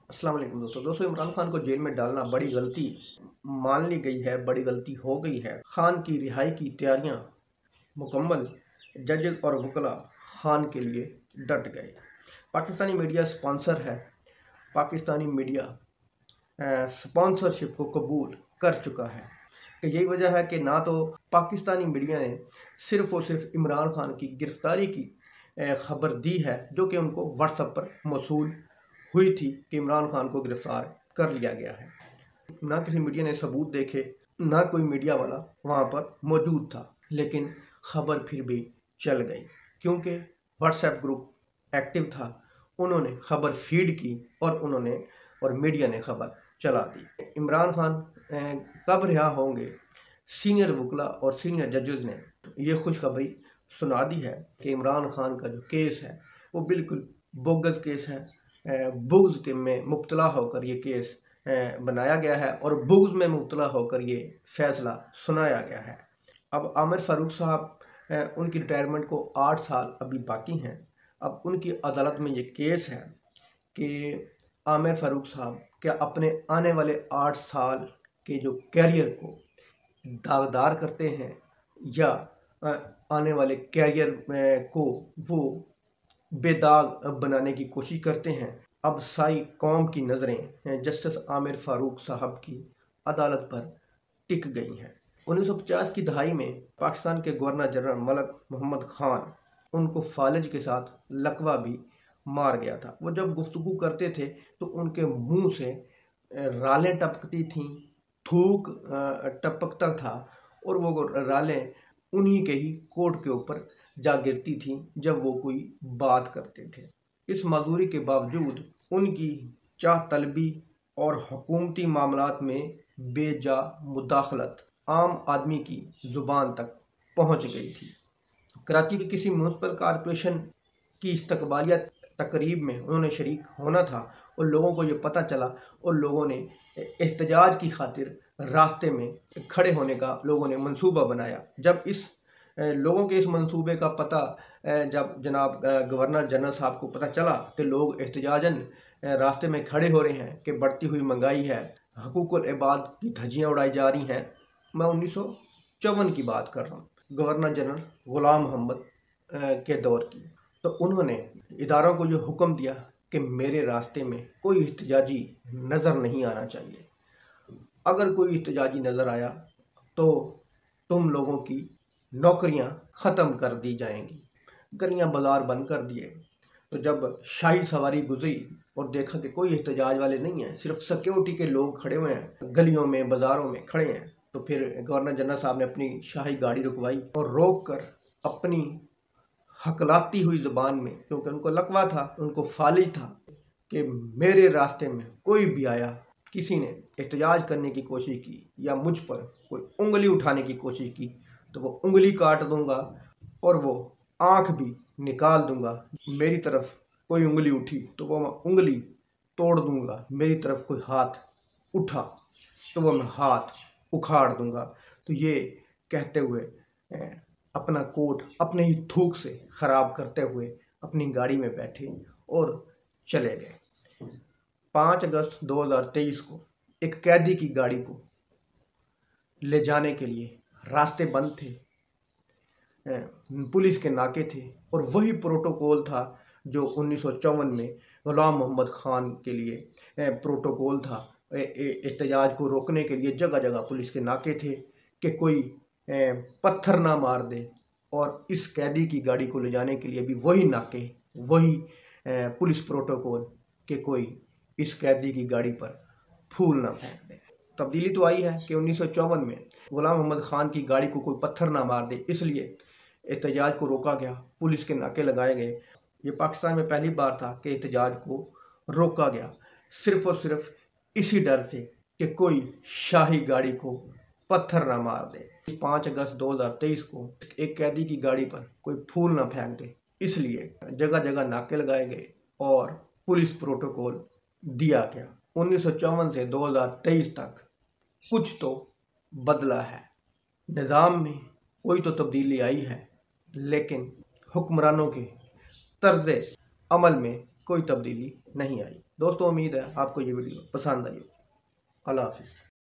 अस्सलाम वालेकुम दोस्तों इमरान खान को जेल में डालना बड़ी गलती मान ली गई है, बड़ी गलती हो गई है। खान की रिहाई की तैयारियां मुकम्मल। जजेस और वकला खान के लिए डट गए। पाकिस्तानी मीडिया स्पॉन्सर है। पाकिस्तानी मीडिया स्पॉन्सरशिप को कबूल कर चुका है कि यही वजह है कि ना तो पाकिस्तानी मीडिया ने सिर्फ़ और सिर्फ इमरान खान की गिरफ़्तारी की ख़बर दी है, जो कि उनको व्हाट्सएप पर मौसूल हुई थी कि इमरान खान को गिरफ़्तार कर लिया गया है। ना किसी मीडिया ने सबूत देखे, ना कोई मीडिया वाला वहाँ पर मौजूद था, लेकिन ख़बर फिर भी चल गई क्योंकि व्हाट्सएप ग्रुप एक्टिव था। उन्होंने ख़बर फीड की और मीडिया ने ख़बर चला दी। इमरान खान कब रिहा होंगे, सीनियर वकला और सीनियर जजेस ने ये खुशखबरी सुना दी है कि इमरान खान का जो केस है वो बिल्कुल बोगस केस है। बुग़्ज़ के में मुब्तला होकर ये केस बनाया गया है और बुग़्ज़ में मुब्तला होकर ये फ़ैसला सुनाया गया है। अब आमिर फ़ारूक साहब उनकी रिटायरमेंट को 8 साल अभी बाकी हैं। अब उनकी अदालत में ये केस है कि आमिर फ़ारूक साहब क्या अपने आने वाले 8 साल के जो कैरियर को दागदार करते हैं या आने वाले कैरियर को वो बेदाग बनाने की कोशिश करते हैं। अब सारी कौम की नज़रें जस्टिस आमिर फ़ारूक साहब की अदालत पर टिक गई हैं। 1950 की दहाई में पाकिस्तान के गवर्नर जनरल मलिक मोहम्मद ख़ान उनको फ़ालिज के साथ लकवा भी मार गया था। वो जब गुफ्तगू करते थे तो उनके मुंह से रालें टपकती थीं, थूक टपकता था और वो रालें उन्हीं के ही कोट के ऊपर जा गिरती थीं जब वो कोई बात करते थे। इस माजूरी के बावजूद उनकी चाह तलबी और हुकूमती मामलात में बेजा मुदाखलत आम आदमी की ज़ुबान तक पहुँच गई थी। कराची की किसी म्यूनसिपल कॉरपोरेशन की इस्तकबालिया तकरीब में उन्होंने शरीक होना था और लोगों को ये पता चला और लोगों ने एहतजाज की खातिर रास्ते में खड़े होने का लोगों ने मंसूबा बनाया। जब लोगों के इस मंसूबे का पता जब जनाब गवर्नर जनरल साहब को पता चला तो लोग एहतजाजन रास्ते में खड़े हो रहे हैं कि बढ़ती हुई महंगाई है, हकूकुल इबाद की धज्जियाँ उड़ाई जा रही हैं। मैं 1954 की बात कर रहा हूँ, गवर्नर जनरल ग़ुलाम मोहम्मद के दौर की। तो उन्होंने इदारों को जो हुक्म दिया कि मेरे रास्ते में कोई एहतजाजी नज़र नहीं आना चाहिए। अगर कोई एहतजाजी नज़र आया तो तुम लोगों की नौकरियां ख़त्म कर दी जाएंगी। गलियां बाज़ार बंद कर दिए। तो जब शाही सवारी गुजरी और देखा कि कोई एहतजाज वाले नहीं हैं, सिर्फ सिक्योरिटी के लोग खड़े हुए हैं, गलियों में बाज़ारों में खड़े हैं, तो फिर गवर्नर जनरल साहब ने अपनी शाही गाड़ी रुकवाई और रोक कर अपनी हकलाती हुई ज़ुबान में, क्योंकि उनको लकवा था, उनको फालिज था कि मेरे रास्ते में कोई भी आया, किसी ने एहतजाज करने की कोशिश की या मुझ पर कोई उंगली उठाने की कोशिश की तो वो उंगली काट दूंगा और वो आँख भी निकाल दूंगा। मेरी तरफ कोई उंगली उठी तो वो मैं उंगली तोड़ दूंगा। मेरी तरफ कोई हाथ उठा तो वो मैं हाथ उखाड़ दूंगा। तो ये कहते हुए अपना कोट अपने ही थूक से ख़राब करते हुए अपनी गाड़ी में बैठे और चले गए। 5 अगस्त 2023 को एक कैदी की गाड़ी को ले जाने के लिए रास्ते बंद थे, पुलिस के नाके थे और वही प्रोटोकॉल था जो 1954 में ग़ुलाम मोहम्मद ख़ान के लिए प्रोटोकॉल था। एहतजाज को रोकने के लिए जगह जगह पुलिस के नाके थे कि कोई पत्थर ना मार दे, और इस कैदी की गाड़ी को ले जाने के लिए भी वही नाके, वही पुलिस प्रोटोकॉल कि कोई इस कैदी की गाड़ी पर फूल ना फेंक दे। तब्दीली तो आई है कि 1954 में ग़ुलाम मोहम्मद ख़ान की गाड़ी को कोई पत्थर ना मार दे, इसलिए एहतजाज को रोका गया, पुलिस के नाके लगाए गए। ये पाकिस्तान में पहली बार था कि एहतजाज को रोका गया, सिर्फ़ और सिर्फ इसी डर से कि कोई शाही गाड़ी को पत्थर ना मार दे। 5 अगस्त 2023 को एक कैदी की गाड़ी पर कोई फूल ना फेंक दे, इसलिए जगह जगह नाके लगाए गए और पुलिस प्रोटोकॉल दिया गया। 1954 से 2023 तक कुछ तो बदला है, निज़ाम में कोई तो तब्दीली आई है, लेकिन हुक्मरानों के तर्ज़ अमल में कोई तब्दीली नहीं आई। दोस्तों, उम्मीद है आपको ये वीडियो पसंद आई हो। अल्लाह हाफिज़।